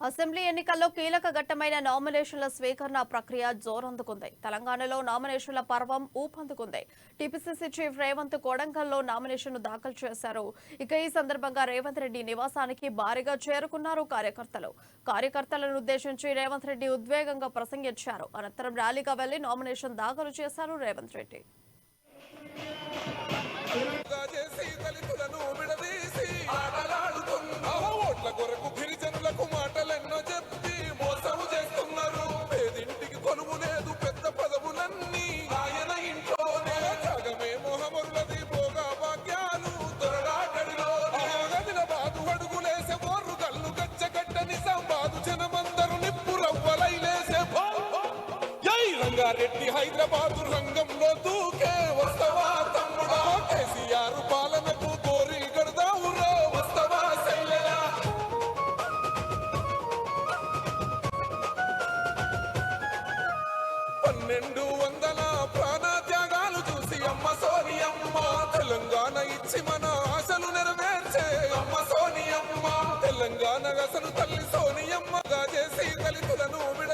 Assembly ఎన్నికల్లో కీలక ఘట్టమైన నామినేషన్ల స్వీకరణ ప్రక్రియ జోరందుకుంది. తెలంగాణలో నామినేషన్ల పర్వం ఊపందుకుంది. టీపీసీసీ చీఫ్ రేవంత్ కొడంగల్లో నామినేషన్ను దాఖలు చేశారు. ఇక ఈ సందర్భంగా రేవంత్ రెడ్డి నివాసానికి భారీగా చేరుకున్నారు కార్యకర్తలను ఉద్దేశించి రేవంత్ రెడ్డి ఉద్వేగంగా ప్రసంగించారు. అనంతరం ర్యాలీగా వెళ్లి నామినేషన్ దాఖలు చేశారు రేవంత్ రెడ్డి. రెడ్డి హైదరాబాద్ రంగంలో దూకే వస్తవా తమ్ముడా కేసీఆర్ పాలనకు కోరి గడదావురా వస్తవా శైలలా 1200 ప్రాణత్యాగాలు చూసి అమ్మ సోనియమ్మ తెలంగాణ ఇచ్చి మన ఆశలు నెరవేర్చే అమ్మ సోనియమ్మ తెలంగాణ అసలు తల్లి సోనియమ్మగా చేసి దళితులను విడ